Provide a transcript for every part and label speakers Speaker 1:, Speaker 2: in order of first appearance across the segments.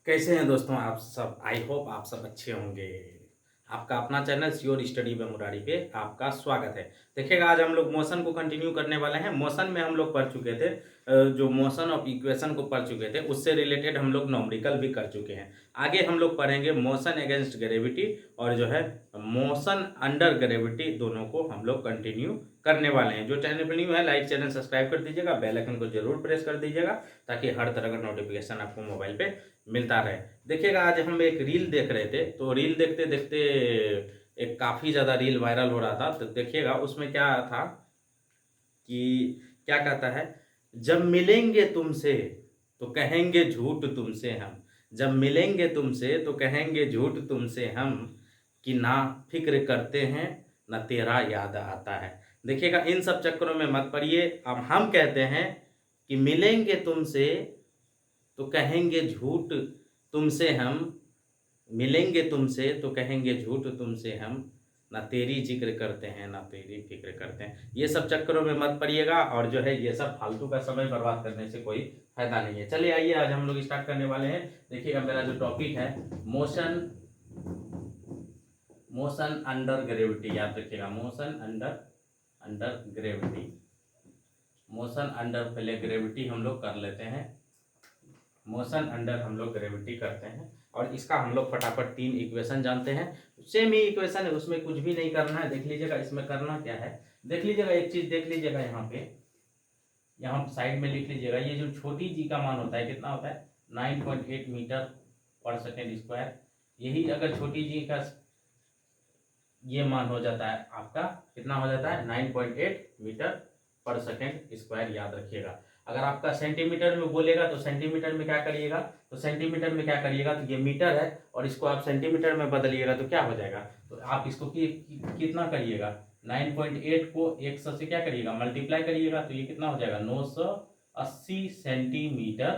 Speaker 1: कैसे हैं दोस्तों आप सब। आई होप आप सब अच्छे होंगे। आपका अपना चैनल श्योर स्टडी में मुरारी पे आपका स्वागत है। देखिएगा आज हम लोग मोशन को कंटिन्यू करने वाले हैं। मोशन में हम लोग पढ़ चुके थे, जो मोशन ऑफ इक्वेशन को पढ़ चुके थे उससे रिलेटेड हम लोग न्यूमेरिकल भी कर चुके हैं। आगे हम लोग पढ़ेंगे मोशन अगेंस्ट ग्रेविटी और जो है मोशन अंडर ग्रेविटी, दोनों को हम लोग कंटिन्यू करने वाले हैं। जो चैनल पर न्यू है लाइक चैनल सब्सक्राइब कर दीजिएगा, बेल आइकन को जरूर प्रेस कर दीजिएगा ताकि हर तरह का नोटिफिकेशन आपको मोबाइल पे मिलता रहे। देखिएगा आज हम एक रील देख रहे थे, तो रील देखते देखते एक काफ़ी ज़्यादा रील वायरल हो रहा था। तो देखिएगा उसमें क्या था कि क्या कहता है, जब मिलेंगे तुमसे तो कहेंगे झूठ तुमसे हम, जब मिलेंगे तुमसे तो कहेंगे झूठ तुमसे हम, कि ना फिक्र करते हैं ना तेरा याद आता है। देखिएगा इन सब चक्करों में मत पड़िए। अब हम कहते हैं कि मिलेंगे तुमसे तो कहेंगे झूठ तुमसे हम, मिलेंगे तुमसे तो कहेंगे झूठ तुमसे हम, ना तेरी जिक्र करते हैं ना तेरी फिक्र करते हैं। ये सब चक्करों में मत पड़िएगा और जो है ये सब फालतू का समय बर्बाद करने से कोई फायदा नहीं है। चलिए आइए आज हम लोग स्टार्ट करने वाले हैं। देखिएगा मेरा जो टॉपिक है मोशन, मोशन अंडर ग्रेविटी, याद रखिएगा motion under under gravity. Motion under पहले ग्रेविटी हम लोग कर लेते हैं, मोशन अंडर हम लोग ग्रेविटी करते हैं और इसका हम लोग फटाफट 3 इक्वेशन जानते हैं। सेम ही इक्वेशन है, उसमें कुछ भी नहीं करना है। देख लीजिएगा इसमें करना क्या है, देख लीजिएगा एक चीज देख लीजिएगा यहाँ पे, यहाँ साइड में लिख लीजिएगा। ये जो छोटी जी का मान होता है कितना होता है 9.8 मीटर पर सेकेंड स्क्वायर। यही अगर छोटी जी का ये मान हो जाता है आपका, कितना हो जाता है 9.8 मीटर पर सेकेंड स्क्वायर, याद रखिएगा। अगर आपका सेंटीमीटर में बोलेगा तो सेंटीमीटर में क्या करिएगा, तो सेंटीमीटर में क्या करिएगा, तो ये मीटर है और इसको आप सेंटीमीटर में बदलिएगा तो क्या हो जाएगा, तो आप इसको कितना करिएगा 9.8 को 100 से क्या करिएगा मल्टीप्लाई करिएगा, तो ये कितना हो जाएगा 980 सेंटीमीटर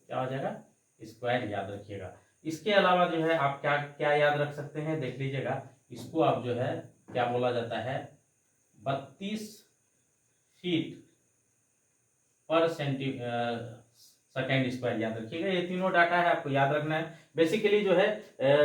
Speaker 1: क्या हो जाएगा स्क्वायर, याद रखिएगा। इसके अलावा जो है आप क्या क्या याद रख सकते हैं, देख लीजिएगा। इसको आप जो है क्या बोला जाता है 32 फीट पर सेकेंड स्क्वायर, याद रखिएगा। ये तीनों डाटा है, आपको याद रखना है। बेसिकली जो है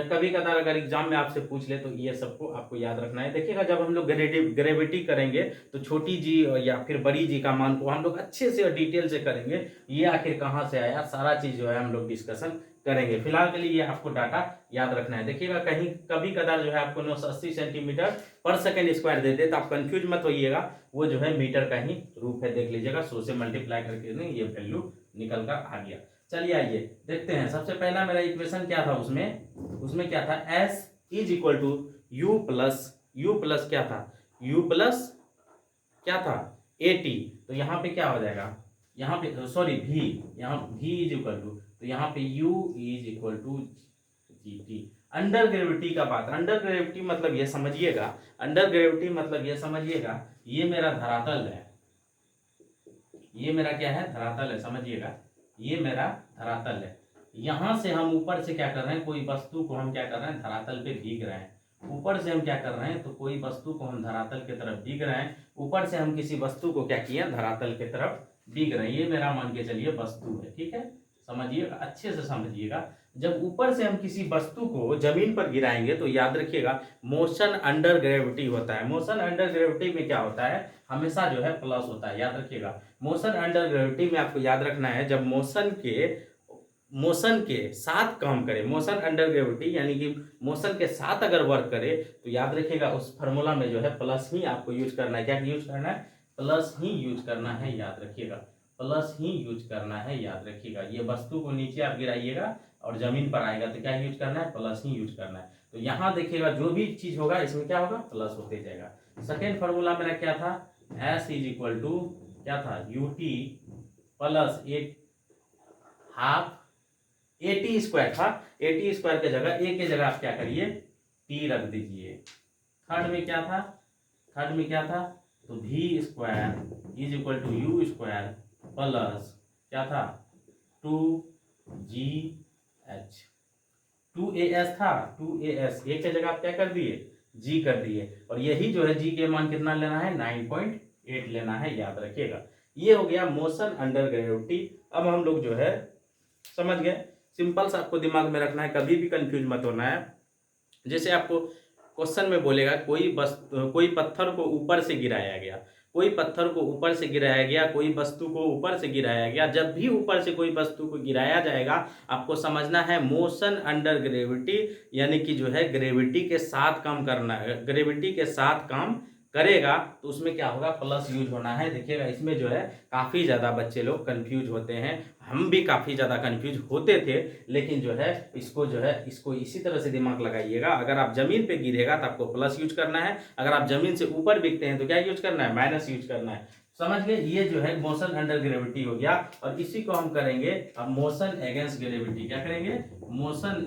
Speaker 1: कभी कदार अगर एग्जाम में आपसे पूछ ले तो ये सबको आपको याद रखना है। देखिएगा जब हम लोग ग्रेविटी करेंगे तो छोटी जी या फिर बड़ी जी का मान को हम लोग अच्छे से और डिटेल से करेंगे। ये आखिर कहाँ से आया सारा चीज जो है हम लोग डिस्कशन करेंगे। फिलहाल के लिए ये आपको डाटा याद रखना है। देखिएगा कहीं कभी कदार जो है आपको 980 सेंटीमीटर पर सेकेंड स्क्वायर दे दे तो आप कंफ्यूज मत होइएगा, वो जो है मीटर का ही रूप है। देख लीजिएगा 100 से मल्टीप्लाई करके नहीं ये वैल्यू निकल कर आ गया। चलिए आइए देखते हैं। सबसे पहला मेरा इक्वेशन क्या था, उसमें क्या था S is equal to u plus क्या था u प्लस क्या था AT। तो यहाँ पे क्या हो जाएगा, यहाँ पे सॉरी v, यहाँ v इज इक्वल टू, तो यहाँ पे u is equal to GT। Under gravity का बात, अंडर ग्रेविटी मतलब ये समझिएगा, अंडर ग्रेविटी मतलब ये समझिएगा ये मेरा धरातल है, ये मेरा क्या है धरातल है, समझिएगा ये मेरा धरातल है। यहां से हम ऊपर से क्या कर रहे हैं, कोई वस्तु को हम क्या कर रहे हैं धरातल पे भीग रहे हैं। ऊपर से हम क्या कर रहे हैं, तो कोई वस्तु को हम धरातल की तरफ भीग रहे हैं। ऊपर से हम किसी वस्तु को क्या किए धरातल की तरफ भीग रहे हैं। ये मेरा मान के चलिए वस्तु है, ठीक है। समझिएगा अच्छे से समझिएगा, जब ऊपर से हम किसी वस्तु को जमीन पर गिराएंगे तो याद रखिएगा मोशन अंडर ग्रेविटी होता है। मोशन अंडर ग्रेविटी में क्या होता है, हमेशा जो है प्लस होता है, याद रखिएगा। मोशन अंडर ग्रेविटी में आपको याद रखना है जब मोशन के साथ काम करे, मोशन अंडर ग्रेविटी यानी कि मोशन के साथ अगर वर्क करे तो याद रखिएगा उस फार्मूला में जो है प्लस ही आपको यूज करना है। क्या यूज करना है, प्लस ही यूज करना है, याद रखिएगा प्लस ही यूज करना है, याद रखिएगा। ये वस्तु को नीचे आप गिराइएगा और जमीन पर आएगा तो क्या यूज करना है, प्लस ही यूज करना है। तो यहाँ देखिएगा जो भी चीज होगा इसमें क्या होगा प्लस होते जाएगा। सेकेंड फार्मूला मेरा क्या था, S इज इक्वल टू क्या था UT प्लस एक हाफ AT स्क्वायर था। AT स्क्वायर के जगह A के जगह आप क्या करिए T रख दीजिए। थर्ड में क्या था, थर्ड में क्या था, तो V square is equal to U square plus क्या था 2GH, 2AS था, 2AS A के जगह आप क्या कर दिए G कर दिए, और यही जो है G के मान कितना लेना है 9.8 लेना है, याद रखिएगा। ये हो गया मोशन अंडर ग्रेविटी। अब हम लोग जो है समझ गए। सिंपल सा आपको दिमाग में रखना है, कभी भी कंफ्यूज मत होना है। जैसे आपको क्वेश्चन में बोलेगा कोई पत्थर को ऊपर से गिराया गया, कोई पत्थर को ऊपर से गिराया गया, कोई वस्तु को ऊपर से गिराया गया। जब भी ऊपर से कोई वस्तु को गिराया जाएगा आपको समझना है मोशन अंडर ग्रेविटी, यानी कि जो है ग्रेविटी के साथ काम करना है, ग्रेविटी के साथ काम करेगा तो उसमें क्या होगा, प्लस यूज होना है। देखिएगा इसमें जो है काफ़ी ज़्यादा बच्चे लोग कंफ्यूज होते हैं, हम भी काफ़ी ज़्यादा कंफ्यूज होते थे, लेकिन जो है इसको इसी तरह से दिमाग लगाइएगा। अगर आप जमीन पे गिरेगा तो आपको प्लस यूज करना है, अगर आप जमीन से ऊपर बिकते हैं तो क्या यूज करना है, माइनस यूज करना है। समझ गए, ये जो है मोशन अंडर ग्रेविटी हो गया। और इसी को हम करेंगे अब मोशन अगेंस्ट ग्रेविटी। क्या करेंगे, motion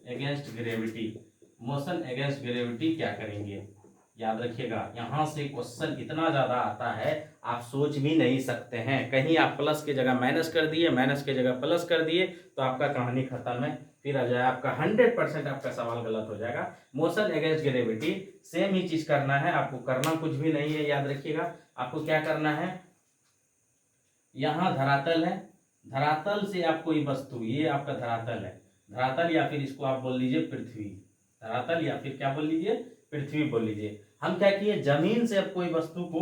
Speaker 1: against gravity. Motion against gravity क्या करेंगे, याद रखिएगा। यहां से क्वेश्चन इतना ज्यादा आता है आप सोच भी नहीं सकते हैं। कहीं आप प्लस की जगह माइनस कर दिए, माइनस की जगह प्लस कर दिए तो आपका कहानी खत्म है, फिर आ जाए आपका 100% आपका सवाल गलत हो जाएगा। मोशन अगेंस्ट ग्रेविटी सेम ही चीज करना है, आपको करना कुछ भी नहीं है। याद रखिएगा आपको क्या करना है, यहाँ धरातल है, धरातल से आप कोई वस्तु, ये आपका धरातल है, धरातल या फिर इसको आप बोल लीजिए पृथ्वी, धरातल या फिर क्या बोल लीजिए, पृथ्वी बोल लीजिए। हम क्या किए, जमीन से अब कोई वस्तु को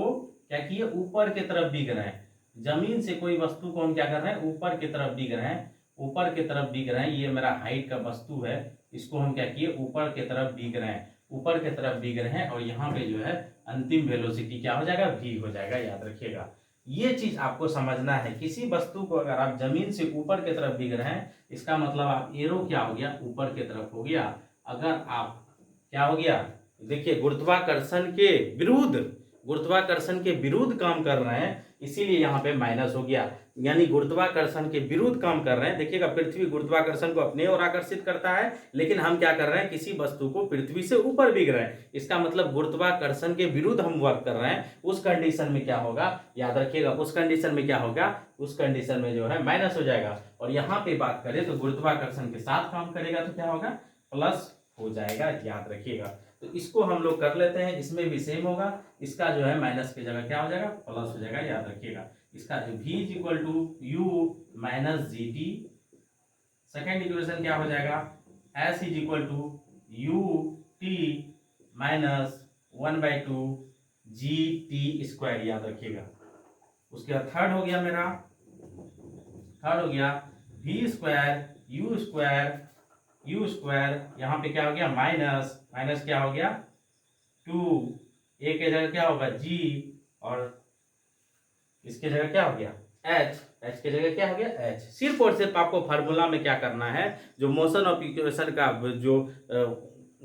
Speaker 1: क्या किए, ऊपर की तरफ बिग रहे हैं। जमीन से कोई वस्तु को हम क्या कर रहे हैं, ऊपर की तरफ बिग रहे हैं, ऊपर की तरफ बिग रहे हैं। ये मेरा हाइट का वस्तु है, इसको हम क्या किए, ऊपर की तरफ बिग रहे हैं, ऊपर की तरफ बिग रहे हैं। और यहाँ पे जो है अंतिम वेलोसिटी क्या हो जाएगा, v हो जाएगा। याद रखिएगा ये चीज आपको समझना है। किसी वस्तु को अगर आप जमीन से ऊपर की तरफ बिग रहे हैं, इसका मतलब आप एरो क्या हो गया, ऊपर की तरफ हो गया। अगर आप क्या हो गया, देखिए गुरुत्वाकर्षण के विरुद्ध काम कर रहे हैं, इसीलिए यहाँ पे माइनस हो गया। यानी गुरुत्वाकर्षण के विरुद्ध काम कर रहे हैं। देखिएगा पृथ्वी गुरुत्वाकर्षण को अपने ओर आकर्षित करता है, लेकिन हम क्या कर रहे हैं, किसी वस्तु को पृथ्वी से ऊपर बिग रहे हैं। इसका मतलब गुरुत्वाकर्षण के विरुद्ध हम वर्क कर रहे हैं। उस कंडीशन में क्या होगा, याद रखिएगा उस कंडीशन में क्या होगा, उस कंडीशन में जो है माइनस हो जाएगा। और यहाँ पे बात करें तो गुरुत्वाकर्षण के साथ काम करेगा तो क्या होगा, प्लस हो जाएगा। याद रखिएगा तो इसको हम लोग कर लेते हैं, इसमें भी सेम होगा। इसका जो है माइनस की जगह क्या हो जाएगा, प्लस हो जाएगा। याद रखिएगा इसका v = u - gt। Second equation क्या हो जाएगा, s = ut - 1/2 gt²। याद रखिएगा उसके बाद थर्ड हो गया मेरा, v² u², यहाँ पे क्या हो गया, माइनस क्या हो गया 2, a के जगह क्या होगा g, और इसके जगह क्या हो गया h के जगह क्या हो गया h। सिर्फ और सिर्फ आपको फार्मूला में क्या करना है, जो मोशन ऑफ इक्वेशन का जो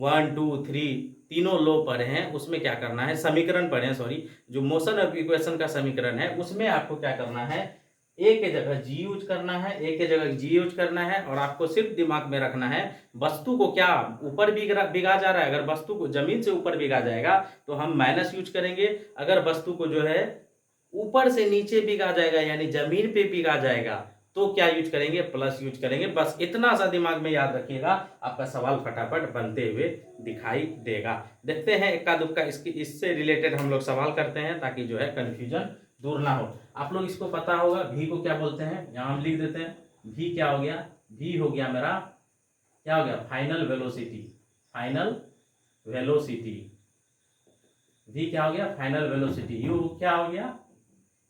Speaker 1: 1 2 3 तीनों लो पढ़े हैं उसमें क्या करना है, समीकरण पढ़े हैं, सॉरी, जो मोशन ऑफ इक्वेशन का समीकरण है उसमें आपको क्या करना है, ए के जगह जी यूज करना है, ए के जगह जी यूज करना है। और आपको सिर्फ दिमाग में रखना है वस्तु को क्या ऊपर बिगा जा रहा है। अगर वस्तु को जमीन से ऊपर बिगा जाएगा तो हम माइनस यूज करेंगे। अगर वस्तु को जो है ऊपर से नीचे बिगा जाएगा यानी जमीन पे बिगा जाएगा तो क्या यूज करेंगे, प्लस यूज करेंगे। बस इतना सा दिमाग में याद रखिएगा, आपका सवाल फटाफट बनते हुए दिखाई देगा। देखते हैं इक्का दुक्का इससे रिलेटेड हम लोग सवाल करते हैं ताकि जो है कंफ्यूजन दूर ना हो। आप लोग इसको पता होगा v को क्या बोलते हैं, यहाँ हम लिख देते हैं। v क्या हो गया, v हो गया मेरा क्या हो गया, फाइनल वेलोसिटी। v क्या हो गया, फाइनल वेलोसिटी। u क्या हो गया,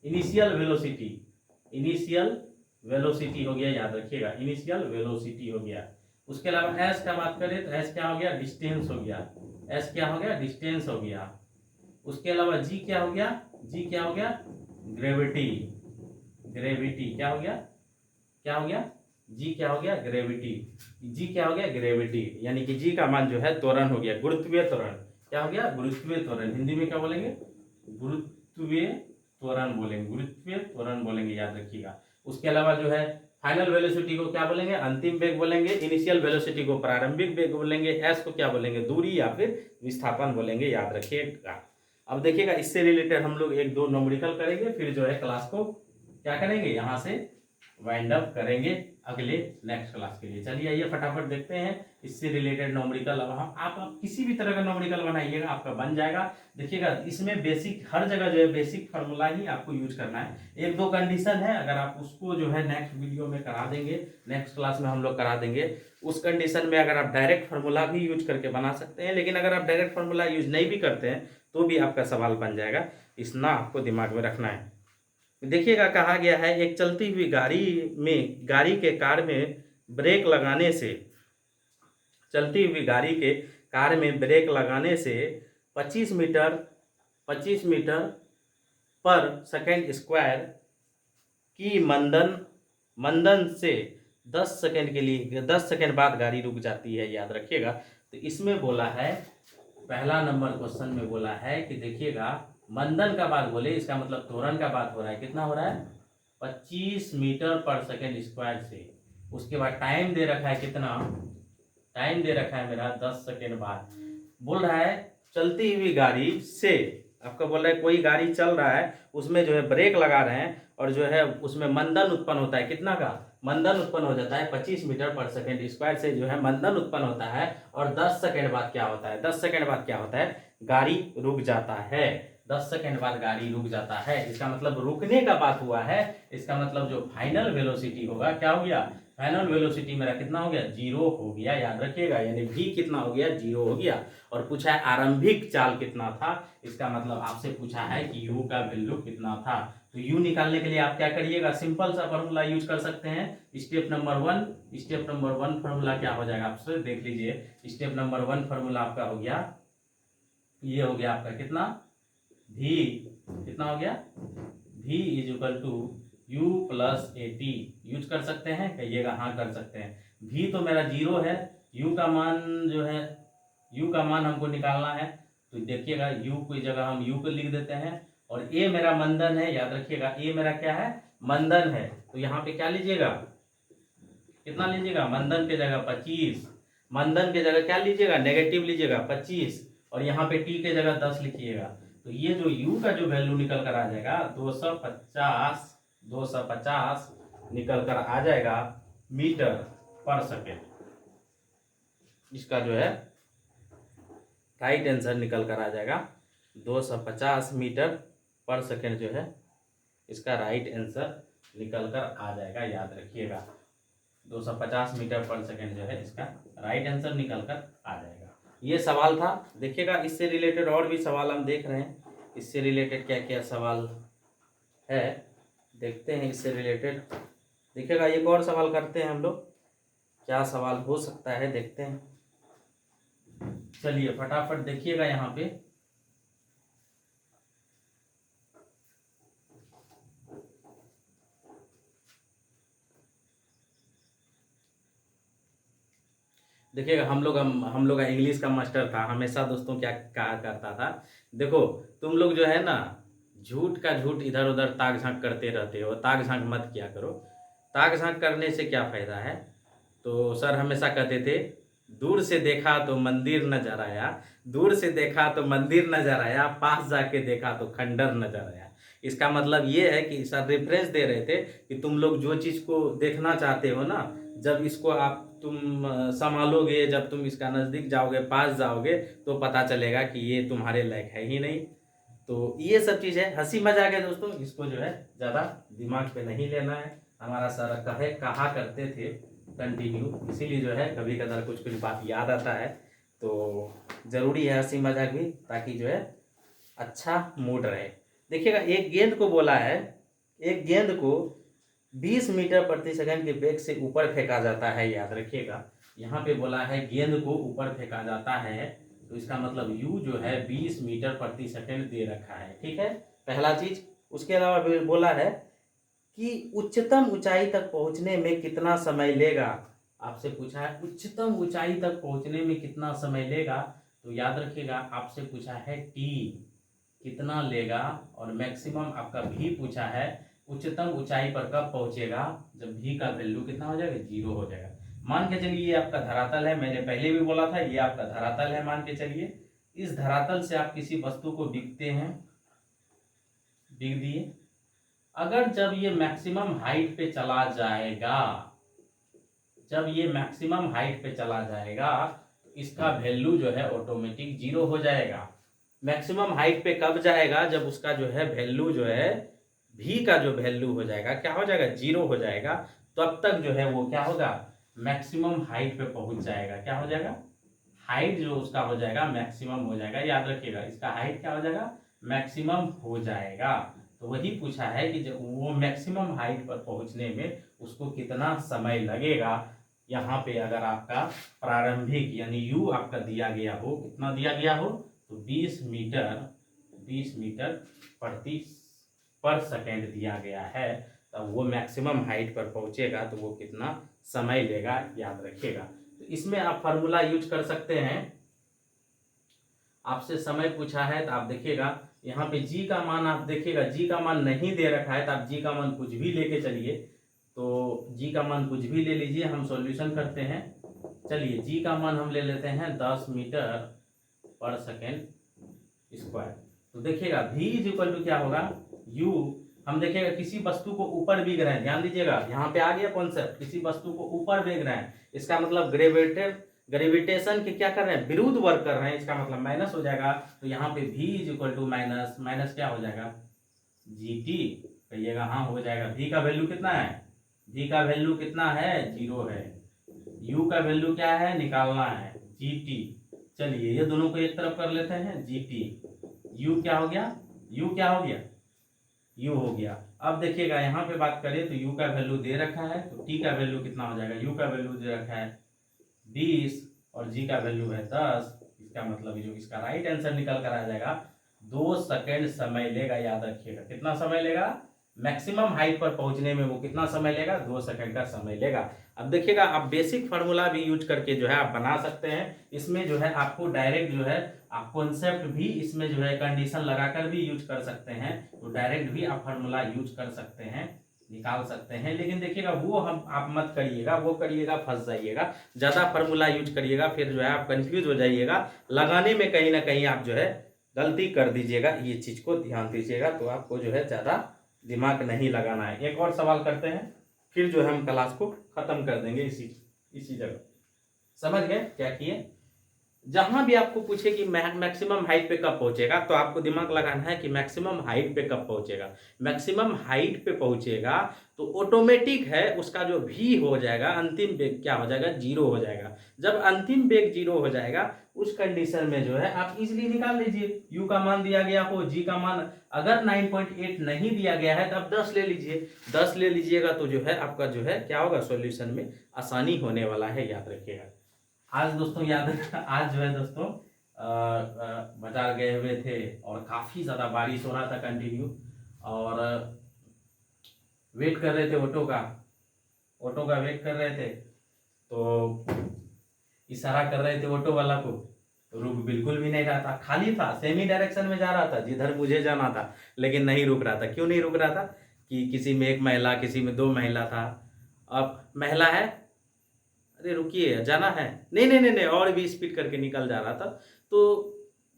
Speaker 1: इनिशियल वेलोसिटी हो गया। याद रखिएगा इनिशियल वेलोसिटी हो गया। उसके अलावा s का बात करें तो s क्या हो गया, डिस्टेंस हो गया। s क्या हो गया, डिस्टेंस हो गया। उसके अलावा g क्या हो गया, ग्रेविटी। क्या हो गया, g क्या हो गया, ग्रेविटी। यानी कि g का मान जो है त्वरण हो गया, गुरुत्वीय त्वरण। क्या हो गया, गुरुत्वीय त्वरण। हिंदी में क्या बोलेंगे, गुरुत्वीय त्वरण बोलेंगे। याद रखिएगा। उसके अलावा जो है फाइनल वेलोसिटी को क्या बोलेंगे, अंतिम वेग बोलेंगे। इनिशियल वेलोसिटी को प्रारंभिक वेग बोलेंगे। एस को क्या बोलेंगे, दूरी या फिर विस्थापन बोलेंगे। याद रखिएगा। अब देखिएगा इससे रिलेटेड हम लोग 1 2 न्यूमेरिकल करेंगे, फिर जो है क्लास को क्या करेंगे, यहाँ से वाइंड अप करेंगे अगले नेक्स्ट क्लास के लिए। चलिए आइए फटाफट देखते हैं इससे रिलेटेड नॉमेरिकल। अब हम आप किसी भी तरह का नॉमेरिकल बनाइएगा आपका बन जाएगा। देखिएगा इसमें बेसिक हर जगह जो है बेसिक फार्मूला ही आपको यूज करना है। एक दो कंडीशन है, अगर आप उसको जो है नेक्स्ट वीडियो में करा देंगे, नेक्स्ट क्लास में हम लोग करा देंगे। उस कंडीशन में अगर आप डायरेक्ट फार्मूला भी यूज करके बना सकते हैं, लेकिन अगर आप डायरेक्ट फार्मूला यूज नहीं भी करते हैं तो भी आपका सवाल बन जाएगा। इतना आपको दिमाग में रखना है। देखिएगा कहा गया है एक चलती हुई गाड़ी के कार में ब्रेक लगाने से, चलती हुई गाड़ी के कार में ब्रेक लगाने से 25 मीटर पर सेकंड स्क्वायर की मंदन से 10 सेकंड के लिए 10 सेकंड बाद गाड़ी रुक जाती है, याद रखिएगा। तो इसमें बोला है, पहला नंबर क्वेश्चन में बोला है कि देखिएगा मंदन का बात बोले, इसका मतलब त्वरण का बात हो रहा है। कितना हो रहा है? 25 मीटर पर सेकंड स्क्वायर से। उसके बाद टाइम दे रखा है, कितना टाइम दे रखा है मेरा 10 सेकंड बाद। बोल रहा है चलती हुई गाड़ी से, आपका बोल रहा है कोई गाड़ी चल रहा है उसमें जो है ब्रेक लगा रहे हैं और जो है उसमें मंदन उत्पन्न होता है। कितना का मंदन उत्पन्न हो जाता है? 25 मीटर पर सेकंड स्क्वायर से जो है मंदन उत्पन्न होता है। और 10 सेकंड बाद क्या होता है? 10 सेकंड बाद क्या होता है? गाड़ी रुक जाता है। 10 सेकंड बाद गाड़ी रुक जाता है, इसका मतलब रुकने का बात हुआ है। इसका मतलब जो फाइनल वेलोसिटी होगा, क्या हो गया? फाइनल वेलोसिटी मेरा कितना हो गया? 0 हो गया, याद रखिएगा। यानी v कितना हो गया? 0 हो गया। और पूछा है आरंभिक चाल कितना था, इसका मतलब आपसे पूछा है कि u का वैल्यू कितना था। तो u निकालने के लिए आप क्या करिएगा? सिंपल सा फॉर्मूला यूज कर सकते हैं। स्टेप नंबर वन फॉर्मूला क्या हो जाएगा? आपसे देख लीजिए। स्टेप नंबर 1 फॉर्मूला आपका हो गया, ये हो गया आपका कितना? v कितना हो गया? v is equal to u plus a t. Use कर सकते हैं? कहिएगा हाँ कर सकते हैं। v तो मेरा 0 है, u का मान जो है, u का मान हमको निकालना है। तो देखिएगा u की जगह हम u को लिख देते हैं। और a मेरा मंदन है, याद रखिएगा a मेरा क्या है? मंदन है। तो यहाँ पे क्या लीजिएगा? कितना लीजिएगा? मंदन के जगह 25, मंदन के जगह क्या लीजिएगा? नेगेटिव लीजिएगा 25, और यहाँ पे t के जगह 10 लिखिएगा। तो ये जो u का जो वैल्यू निकल कर आ जाएगा 250 निकल कर आ जाएगा मीटर पर सेकेंड। इसका जो है राइट आंसर निकल कर आ जाएगा 250 मीटर पर सेकेंड जो है इसका राइट आंसर निकल कर आ जाएगा, याद रखिएगा। 250 मीटर पर सेकेंड जो है इसका राइट आंसर निकल कर आ जाएगा। ये सवाल था। देखिएगा इससे रिलेटेड और भी सवाल हम देख रहे हैं। इससे रिलेटेड क्या क्या सवाल है देखते हैं। इससे रिलेटेड देखिएगा एक और सवाल करते हैं हम लोग, क्या सवाल हो सकता है देखते हैं। चलिए फटाफट देखिएगा यहाँ पे। देखिएगा हम लोग का इंग्लिश का मास्टर था, हमेशा दोस्तों क्या कहा करता था, देखो तुम लोग जो है ना झूठ का झूठ इधर उधर ताक झांक करते रहते हो, ताक झांक मत किया करो। ताक झांक करने से क्या फायदा है? तो सर हमेशा कहते थे दूर से देखा तो मंदिर नजर आया, दूर से देखा तो मंदिर नजर आया, पास जाके देखा तो खंडर नजर आया। इसका मतलब ये है कि सर रेफरेंस दे रहे थे कि तुम लोग जो चीज़ को देखना चाहते हो ना, जब इसको आप तुम संभालोगे, जब तुम इसका नज़दीक जाओगे, पास जाओगे, तो पता चलेगा कि ये तुम्हारे लायक है ही नहीं। तो ये सब चीज़ है, हंसी मजाक है दोस्तों, इसको जो है ज़्यादा दिमाग पे नहीं लेना है। हमारा सर कहा करते थे कंटिन्यू, इसीलिए जो है कभी कभार कुछ कुछ बात याद आता है। तो ज़रूरी है हंसी मजाक भी, ताकि जो है अच्छा मूड रहे। देखिएगा एक गेंद को बोला है, एक गेंद को 20 मीटर प्रति सेकंड के वेग से ऊपर फेंका जाता है, याद रखिएगा। यहाँ पे बोला है गेंद को ऊपर फेंका जाता है, तो इसका मतलब u जो है 20 मीटर प्रति सेकंड दे रखा है, ठीक है, पहला चीज। उसके अलावा बोला है कि उच्चतम ऊंचाई तक पहुंचने में कितना समय लेगा। आपसे पूछा है उच्चतम ऊंचाई तक पहुंचने में कितना समय लेगा, तो याद रखिएगा आपसे पूछा है t कितना लेगा, और मैक्सिमम आपका v पूछा है उच्चतम ऊंचाई पर कब पहुंचेगा, जब v का वैल्यू कितना हो जाएगा? 0 हो जाएगा। मान के चलिए ये आपका धरातल है, मैंने पहले भी बोला था ये आपका धरातल है। मान के चलिए इस धरातल से आप किसी वस्तु को बिकते हैं, बिक दिए, अगर जब ये मैक्सिमम हाइट पे चला जाएगा, जब ये मैक्सिमम हाइट पे चला जाएगा तो इसका वैल्यू जो है ऑटोमेटिक जीरो हो जाएगा। मैक्सिमम हाइट पे कब जाएगा? जब उसका जो है वैल्यू जो है भी का जो वैल्यू हो जाएगा, क्या हो जाएगा? जीरो हो जाएगा। तो अब तक जो है वो क्या होगा? मैक्सिमम हाइट पे पहुंच जाएगा। क्या हो जाएगा? हाइट जो उसका हो जाएगा मैक्सिमम हो जाएगा। याद रखिएगा, इसका हाइट क्या हो जाएगा? मैक्सिमम हो जाएगा। तो वही पूछा है कि जब वो मैक्सिमम हाइट पर पहुंचने में उसको कितना समय लगेगा। यहाँ पे अगर आपका प्रारंभिक यानी यू आपका दिया गया हो, कितना दिया गया हो? तो 20 मीटर प्रति पर सेकेंड दिया गया है, तब वो मैक्सिमम हाइट पर पहुंचेगा तो वो कितना समय लेगा, याद रखिएगा। तो इसमें आप फार्मूला यूज कर सकते हैं। आपसे समय पूछा है तो आप देखिएगा यहाँ पे जी का मान, आप देखिएगा जी का मान नहीं दे रखा है तो आप जी का मान कुछ भी लेके चलिए। तो जी का मान कुछ भी ले लीजिए, हम सॉल्यूशन करते हैं। चलिए जी का मान हम ले लेते हैं 10 मीटर पर सेकेंड स्क्वायर। तो देखिएगा v इज इक्वल टू क्या होगा? u, हम देखिएगा किसी वस्तु को ऊपर भेज रहे हैं, ध्यान दीजिएगा यहाँ पे आ गया कॉन्सेप्ट, किसी वस्तु को ऊपर भेज रहे हैं, इसका मतलब ग्रेविटेशन के क्या कर रहे हैं? विरुद्ध वर्क कर रहे हैं, इसका मतलब माइनस हो जाएगा। तो यहाँ पे v is equal to minus minus क्या हो जाएगा? gt। कहिएगा हाँ हो जाएगा। v का वैल्यू कितना है? v का वैल्यू कितना है? 0 है। u का वैल्यू क्या है? निकालना है, gt। चलिए ये दोनों को एक तरफ कर लेते हैं, gt। u क्या हो गया? u क्या हो गया? u हो गया। अब देखिएगा यहाँ पे बात करें तो u का वैल्यू दे रखा है, तो t का वैल्यू कितना हो जाएगा? u का वैल्यू दे रखा है 20 और g का वैल्यू है 10। इसका मतलब जो इसका राइट आंसर निकल कर आ जाएगा 2 सेकेंड समय लेगा। याद रखिएगा कितना समय लेगा? मैक्सिमम हाइट पर पहुंचने में वो कितना समय लेगा? 2 सेकंड का समय लेगा। अब देखिएगा आप बेसिक फार्मूला भी यूज करके जो है आप बना सकते हैं। इसमें जो है आपको डायरेक्ट जो है आप कॉन्सेप्ट भी इसमें जो है कंडीशन लगाकर भी यूज कर सकते हैं। तो डायरेक्ट भी आप फार्मूला यूज कर सकते हैं, निकाल सकते हैं। लेकिन देखिएगा वो हम आप मत करिएगा, वो करिएगा फंस जाइएगा। ज़्यादा फार्मूला यूज करिएगा फिर जो है आप कंफ्यूज हो जाइएगा, लगाने में कहीं ना कहीं आप जो है गलती कर दीजिएगा। ये चीज़ को ध्यान दीजिएगा, तो आपको जो है ज़्यादा दिमाग नहीं लगाना है। एक और सवाल करते हैं, फिर जो है हम क्लास को खत्म कर देंगे इसी जगह। समझ गए क्या किए? जहां भी आपको पूछे कि मैक्सिमम हाइट पे कब पहुंचेगा, तो आपको दिमाग लगाना है कि मैक्सिमम हाइट पे कब पहुंचेगा। मैक्सिमम हाइट पे पहुंचेगा तो ऑटोमेटिक है उसका जो भी हो जाएगा, अंतिम वेग क्या हो जाएगा? 0 हो जाएगा। जब अंतिम वेग 0 हो जाएगा उस कंडीशन में जो है आप इजीली निकाल लीजिए। u का मान दिया गया हो, g का मान अगर 9.8 नहीं दिया गया है तो आप 10 ले लीजिए। 10 ले लीजिएगा तो जो है आपका जो है क्या होगा? सॉल्यूशन में आसानी होने वाला है, याद रखिएगा। आज दोस्तों आज जो है दोस्तों बाजार गए हुए थे और काफ़ी ज़्यादा बारिश हो रहा था कंटिन्यू, और वेट कर रहे थे ऑटो का वेट कर रहे थे। तो इशारा कर रहे थे ऑटो वाला को, रुक बिल्कुल भी नहीं रहा था, खाली था, सेमी डायरेक्शन में जा रहा था जिधर मुझे जाना था, लेकिन नहीं रुक रहा था। क्यों नहीं रुक रहा था? कि किसी में एक महिला, किसी में 2 महिला था। अब महिला है, अरे रुकिए जाना है, नहीं नहीं नहीं नहीं, और भी स्पीड करके निकल जा रहा था। तो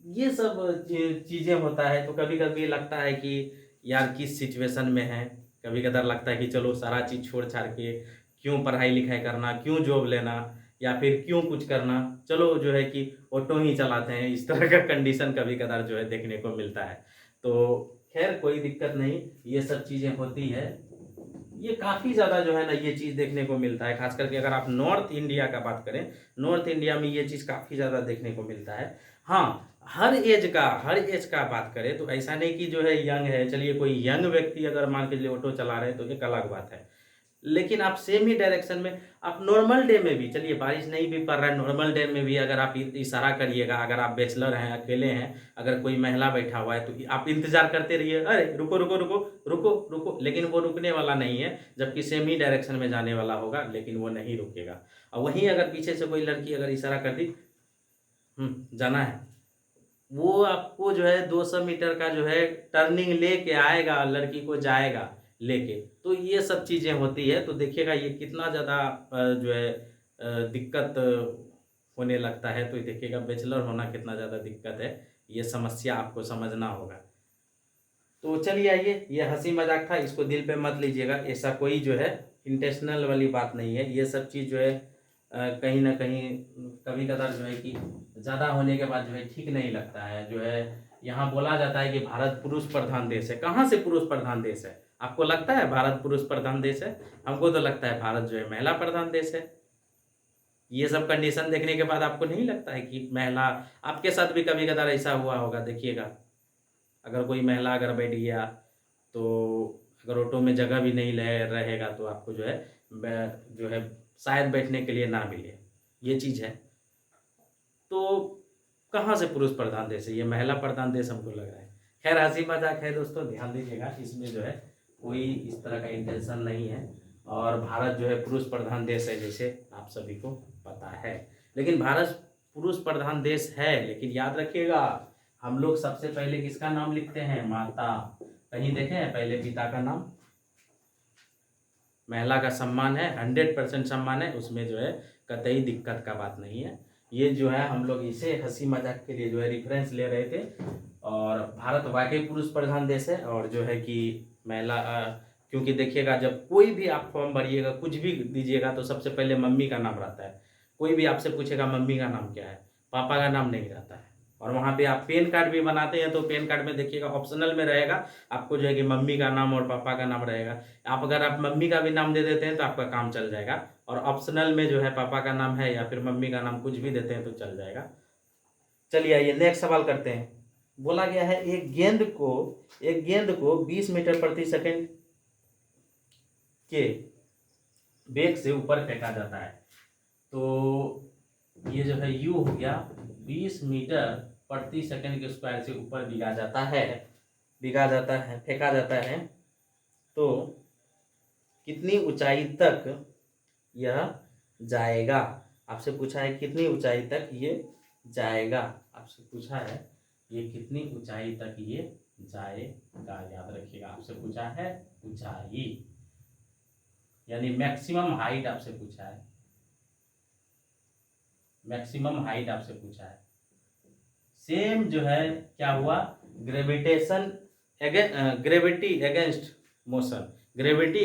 Speaker 1: ये सब चीज़ें होता है। तो कभी कभी लगता है कि यार किस सिचुएशन में है, कभी कदार लगता है कि चलो सारा चीज़ छोड़ छाड़ के क्यों पढ़ाई लिखाई करना, क्यों जॉब लेना, या फिर क्यों कुछ करना, चलो जो है कि ऑटो ही चलाते हैं। इस तरह का कंडीशन कभी कदार जो है देखने को मिलता है। तो खैर कोई दिक्कत नहीं, ये सब चीज़ें होती है। ये काफ़ी ज़्यादा जो है ना ये चीज़ देखने को मिलता है, खास करके अगर आप नॉर्थ इंडिया का बात करें, नॉर्थ इंडिया में ये चीज़ काफ़ी ज़्यादा देखने को मिलता है। हाँ, हर एज का बात करें तो ऐसा नहीं कि जो है यंग है, चलिए कोई यंग व्यक्ति अगर मान के चलिए ऑटो चला रहे हैं तो एक अलग बात है। लेकिन आप सेम ही डायरेक्शन में आप नॉर्मल डे में भी, चलिए बारिश नहीं भी पड़ रहा है, नॉर्मल डे में भी अगर आप इशारा करिएगा, अगर आप बैचलर हैं, अकेले हैं, अगर कोई महिला बैठा हुआ है तो आप इंतजार करते रहिए, अरे रुको रुको रुको रुको रुको, लेकिन वो रुकने वाला नहीं है। जबकि सेम ही डायरेक्शन में जाने वाला होगा लेकिन वो नहीं रुकेगा। और वहीं अगर पीछे से कोई लड़की अगर इशारा कर दी जाना है, वो आपको जो है 200 मीटर का जो है टर्निंग लेके आएगा, लड़की को जाएगा लेके। तो ये सब चीज़ें होती है। तो देखिएगा ये कितना ज़्यादा जो है दिक्कत होने लगता है। तो देखिएगा बैचलर होना कितना ज़्यादा दिक्कत है, ये समस्या आपको समझना होगा। तो चलिए आइए, ये हंसी मजाक था, इसको दिल पे मत लीजिएगा, ऐसा कोई जो है इंटेंशनल वाली बात नहीं है। ये सब चीज़ जो है कहीं ना कहीं कभी कदार जो है कि ज़्यादा होने के बाद जो है ठीक नहीं लगता है। जो है यहाँ बोला जाता है कि भारत पुरुष प्रधान देश है। कहाँ से पुरुष प्रधान देश है? आपको लगता है भारत पुरुष प्रधान देश है? हमको तो लगता है भारत जो है महिला प्रधान देश है। ये सब कंडीशन देखने के बाद आपको नहीं लगता है कि महिला, आपके साथ भी कभी कदार ऐसा हुआ होगा, देखिएगा अगर कोई महिला अगर बैठ गया तो अगर ऑटो में जगह भी नहीं रहेगा तो आपको जो है जो है शायद बैठने के लिए ना मिले, ये चीज़ है। तो कहाँ से पुरुष प्रधान देश है? ये महिला प्रधान देश हमको लग रहा है। खैर हंसी मजाक है दोस्तों, ध्यान दीजिएगा, इसमें जो है कोई इस तरह का इंटेंशन नहीं है। और भारत जो है पुरुष प्रधान देश है, जैसे आप सभी को पता है। लेकिन भारत पुरुष प्रधान देश है, लेकिन याद रखिएगा हम लोग सबसे पहले किसका नाम लिखते हैं? माता। कहीं देखें हैं पहले पिता का नाम? महिला का सम्मान है, 100% सम्मान है, उसमें जो है कतई दिक्कत का बात नहीं है। ये जो है हम लोग इसे हंसी मजाक के लिए जो है रेफरेंस ले रहे थे। और भारत वाकई पुरुष प्रधान देश है। और जो है कि महिला क्योंकि देखिएगा जब कोई भी आप फॉर्म भरिएगा, कुछ भी दीजिएगा, तो सबसे पहले मम्मी का नाम रहता है। कोई भी आपसे पूछेगा मम्मी का नाम क्या है, पापा का नाम नहीं रहता है। और वहाँ पे आप पैन कार्ड भी बनाते हैं तो पैन कार्ड में देखिएगा ऑप्शनल में रहेगा आपको जो है कि मम्मी का नाम और पापा का नाम रहेगा। आप मम्मी का भी नाम दे देते हैं तो आपका काम चल जाएगा। और ऑप्शनल में जो है पापा का नाम है या फिर मम्मी का नाम कुछ भी देते हैं तो चल जाएगा। चलिए आइए नेक्स्ट सवाल करते हैं। बोला गया है एक गेंद को 20 मीटर प्रति सेकंड के वेग से ऊपर फेंका जाता है। तो ये जो है यू हो गया, 20 मीटर प्रति सेकंड के स्क्वायर से ऊपर फेंका जाता है। तो कितनी ऊंचाई तक यह जाएगा? आपसे पूछा है कितनी ऊंचाई तक ये जाएगा। आपसे पूछा है ये कितनी ऊंचाई तक ये जाएगा। याद रखिएगा आपसे पूछा है ऊंचाई, यानी मैक्सिमम हाइट आपसे पूछा है। मैक्सिमम हाइट आपसे पूछा है। सेम जो है क्या हुआ, ग्रेविटी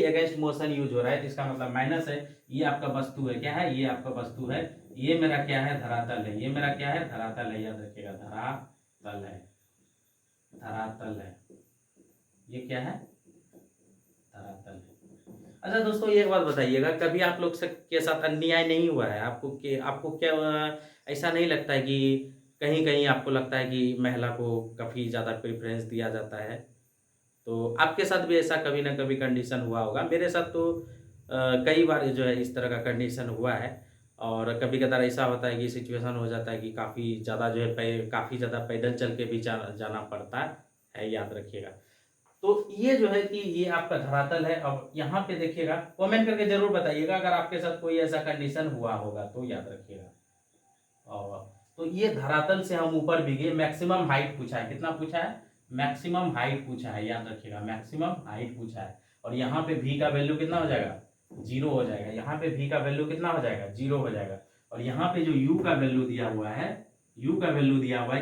Speaker 1: अगेंस्ट मोशन यूज हो रहा है। तो इसका मतलब माइनस है। ये आपका वस्तु है, क्या है? ये आपका वस्तु है। ये मेरा क्या है? धरातल है। ये मेरा क्या है? धरातल है। याद रखिएगा धरातल है, धरातल है। ये क्या है? धरातल है। अच्छा दोस्तों एक बात बताइएगा, कभी आप लोग के साथ अन्याय नहीं हुआ है? आपको क्या ऐसा नहीं लगता है कि कहीं कहीं आपको लगता है कि महिला को काफ़ी ज़्यादा प्रेफरेंस दिया जाता है? तो आपके साथ भी ऐसा कभी ना कभी कंडीशन हुआ होगा। मेरे साथ तो कई बार जो है इस तरह का कंडीशन हुआ है। और कभी कदार ऐसा होता है कि सिचुएशन हो जाता है कि काफ़ी ज़्यादा जो है काफ़ी ज़्यादा पैदल चल के भी जाना पड़ता है। याद रखिएगा। तो ये जो है कि ये आपका धरातल है। अब यहाँ पे देखिएगा, कमेंट करके जरूर बताइएगा अगर आपके साथ कोई ऐसा कंडीशन हुआ होगा तो। याद रखिएगा। और तो ये धरातल से हम ऊपर भी गए। मैक्सिमम हाइट पूछा है, कितना पूछा है? मैक्सिमम हाइट पूछा है। याद रखिएगा मैक्सिमम हाइट पूछा है। और यहाँ पे भी का वैल्यू कितना हो जाएगा? 0 हो जाएगा। यहाँ पे भी का वैल्यू कितना हो जाएगा? 0 हो जाएगा। और यहाँ पे जो यू का वैल्यू दिया हुआ है,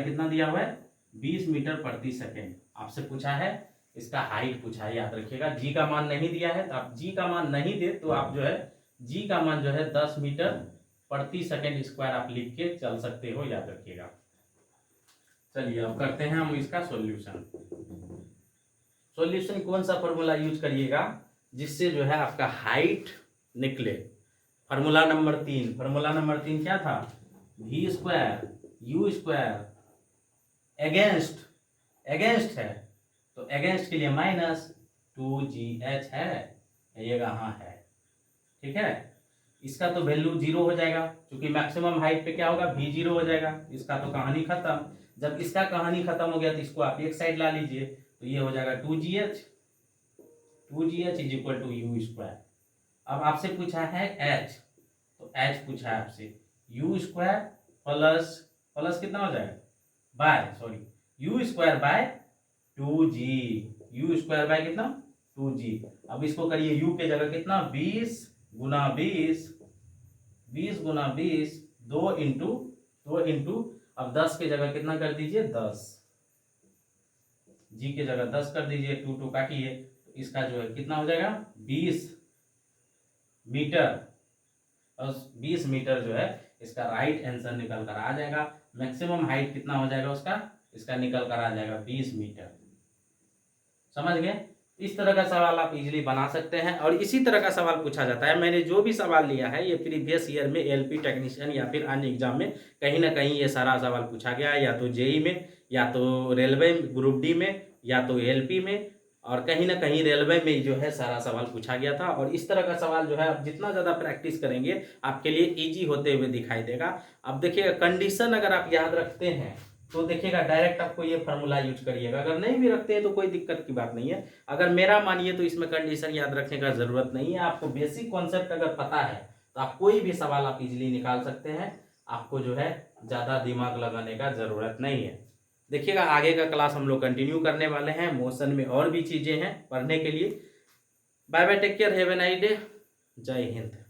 Speaker 1: कितना दिया हुआ है? 20 मीटर प्रति सेकेंड आपसे पूछा है। इसका हाइट पूछा है। याद रखिएगा जी का मान नहीं दिया है, तो आप जी का मान नहीं दे तो आप जो है जी का मान जो है 10 मीटर प्रति सेकेंड स्क्वायर आप लिख के चल सकते हो। याद रखिएगा। चलिए अब करते हैं हम इसका सॉल्यूशन। सॉल्यूशन कौन सा फॉर्मूला यूज करिएगा जिससे जो है आपका हाइट निकले? फॉर्मूला नंबर 3 क्या था? v square you square against है, तो अगेंस्ट के लिए -2gh है। ये कहाँ है? ठीक है। इसका तो वैल्यू 0 हो जाएगा क्योंकि मैक्सिमम हाइट पे क्या होगा? v 0 हो जाएगा। इसका तो कहानी खत्म। जब इसका कहानी खत्म हो गया तो इसको आप एक साइड ला लीजिए, तो ये हो जाएगा 2gh is equal to u square. अब आपसे पूछा है h, तो h पूछा है आपसे यू स्क्वायर प्लस कितना हो जाएगा? You square by 2g। You square by कितना? 2g। अब इसको करिए u के जगह कितना? 20 गुना 20 2 इंटू अब 10 के जगह कितना कर दीजिए? 10 जी की जगह 10 कर दीजिए, 2 2 काटिए, तो इसका जो है कितना हो जाएगा 20 मीटर, और 20 मीटर जो है इसका राइट आंसर निकल कर आ जाएगा। मैक्सिमम हाइट कितना हो जाएगा उसका, इसका निकल कर आ जाएगा 20 मीटर। समझ गए? इस तरह का सवाल आप इजीली बना सकते हैं, और इसी तरह का सवाल पूछा जाता है। मैंने जो भी सवाल लिया है ये प्रीवियस ईयर में एलपी टेक्नीशियन या फिर अन्य एग्जाम में कहीं ना कहीं ये सारा सवाल पूछा गया है, या तो जेई में, या तो रेलवे ग्रुप डी में, या तो एलपी में, और कहीं ना कहीं रेलवे में जो है सारा सवाल पूछा गया था। और इस तरह का सवाल जो है आप जितना ज़्यादा प्रैक्टिस करेंगे आपके लिए ईजी होते हुए दिखाई देगा। अब देखिएगा, कंडीशन अगर आप याद रखते हैं तो देखिएगा डायरेक्ट आपको ये फार्मूला यूज करिएगा, अगर नहीं भी रखते हैं तो कोई दिक्कत की बात नहीं है। अगर मेरा मानिए तो इसमें कंडीशन याद रखने का जरूरत नहीं है। आपको बेसिक कॉन्सेप्ट अगर पता है तो आप कोई भी सवाल आप इजीली निकाल सकते हैं, आपको जो है ज़्यादा दिमाग लगाने का जरूरत नहीं है। देखिएगा आगे का क्लास हम लोग कंटिन्यू करने वाले हैं, मोशन में और भी चीज़ें हैं पढ़ने के लिए। Bye bye, take care, have a nice day, जय हिंद।